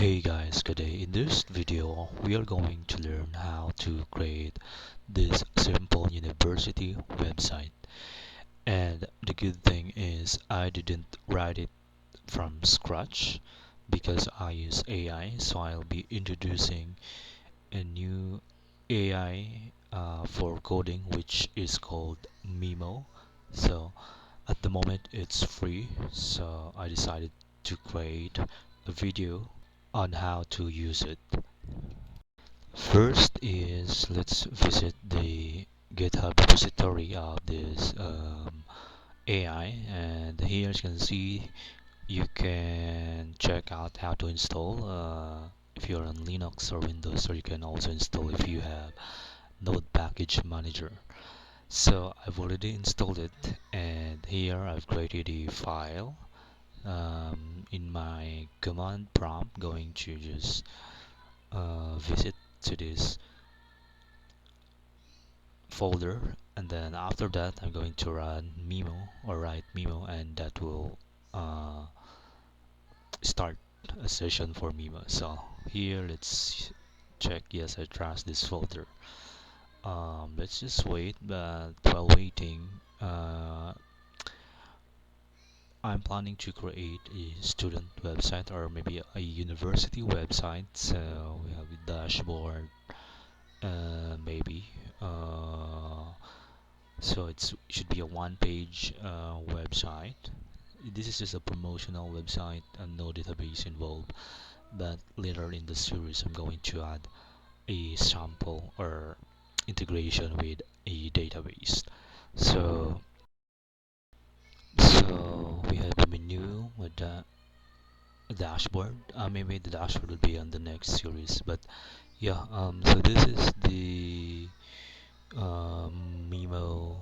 Hey guys, good day. In this video, we are going to learn how to create this simple university website. And the good thing is I didn't write it from scratch because I use AI. So I'll be introducing a new AI for coding, which is called MiMo. So at the moment, it's free. So I decided to create a video on how to use it. First is let's visit the GitHub repository of this AI, and here as you can see you can check out how to install if you're on Linux or Windows, or you can also install if you have Node Package Manager. So I've already installed it, and here I've created a file. In my command prompt, going to just visit to this folder, and then after that I'm going to run mimo or write mimo, and that will uh, start a session for mimo. So here let's check, yes, I trust this folder. Let's just wait, but while waiting, I'm planning to create a student website or maybe a university website. So we have a dashboard, maybe so it should be a one-page website. This is just a promotional website and no database involved, but later in the series I'm going to add a sample or integration with a database. So so we have the menu with the dashboard. Maybe the dashboard will be on the next series, but yeah. So this is the Mimo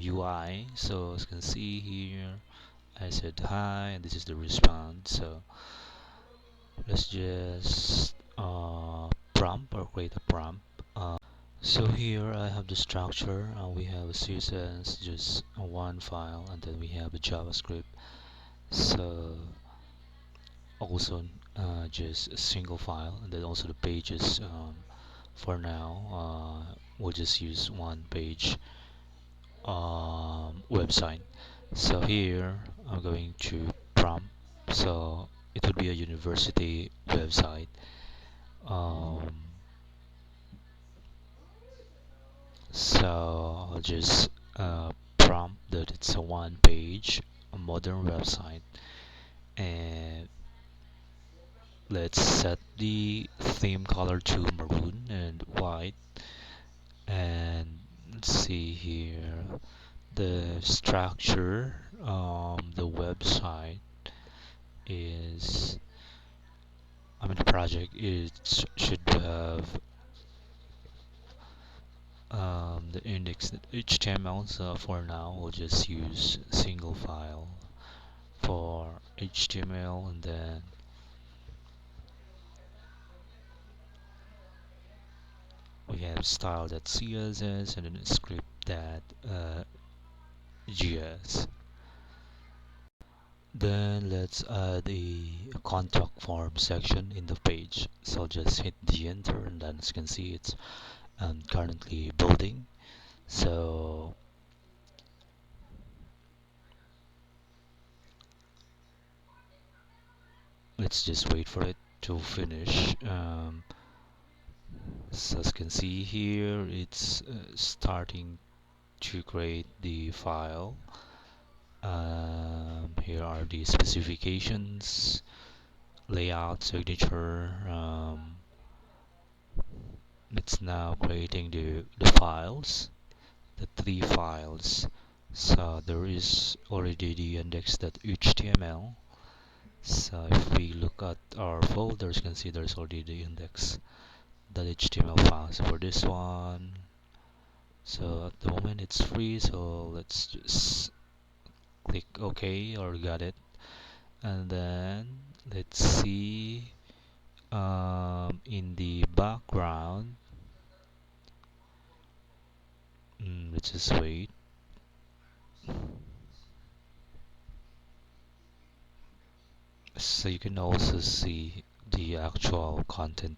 UI. So as you can see here, I said hi, and this is the response. So let's just prompt or create a prompt. So here I have the structure. We have a CSS, just one file, and then we have a JavaScript. So also just a single file, and then also the pages. For now, we'll just use one page website. So here I'm going to prompt. So it would be a university website. Um, so I'll just prompt that it's a one page, a modern website, and let's set the theme color to maroon and white. And let's see here the structure. The website is, the project is should have the index HTML. So for now, we'll just use single file for HTML, and then we have style.css and then script.js. Then let's add a contact form section in the page. So just hit the enter, and then as you can see, it's currently building. So let's just wait for it to finish. So as you can see here, it's starting to create the file. Here are the specifications, layout, signature. It's now creating the files, the three files. So there is already the index.html. So if we look at our folders, you can see there's already the index.html files for this one. So at the moment it's free, so let's just click OK or got it. And then let's see, in the background, let's just wait. So you can also see the actual content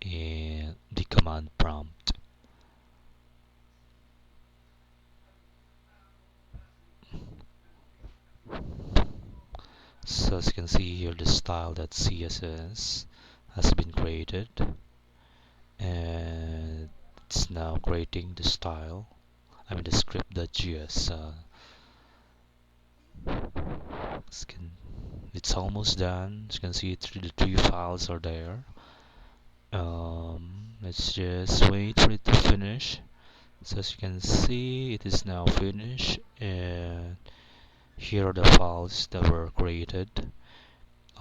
in the command prompt. So as you can see here, the style.css has been created, and it's now creating the style, I mean the script.js. It's almost done. As you can see, the three files are there. Let's just wait for it to finish. So as you can see, it is now finished, and here are the files that were created.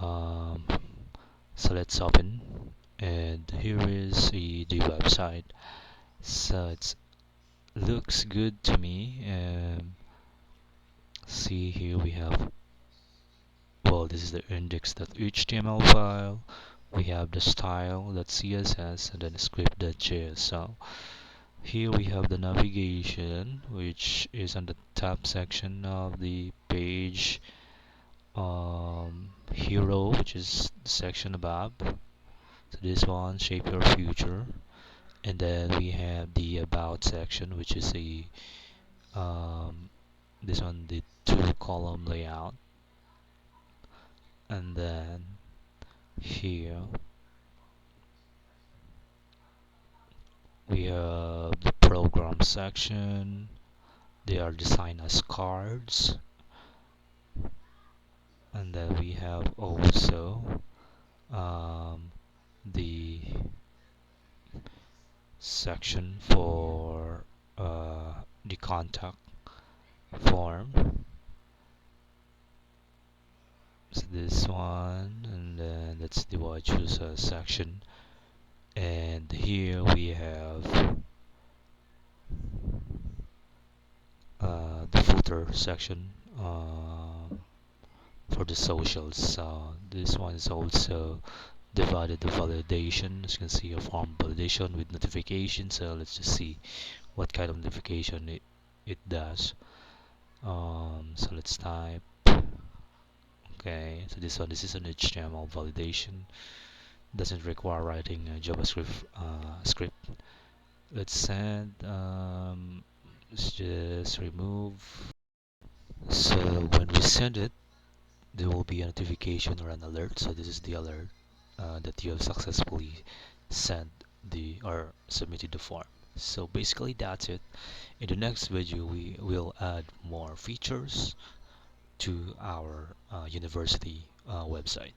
Um, so let's open, and here is the website. So it looks good to me. See here we have, well, this is the index.html file. We have the style.css and then the script.js. So here we have the navigation, which is on the top section of the page. Hero, which is the section above. So this one, shape your future. And then we have the about section, which is a this one, the two column layout. And then here we have the program section. They are designed as cards. And then we have also the section for the contact form. So this one, and then that's the what choose section. And here we have the footer section for the socials. So this one is also divided the validation. As you can see, a form validation with notification. So let's just see what kind of notification it does. So let's type. Okay, so this is an HTML validation. Doesn't require writing a JavaScript script. Let's send. Let's just remove. So when we send it, there will be a notification or an alert. So this is the alert that you have successfully sent the or submitted the form. So basically that's it. In the next video, we will add more features to our university website.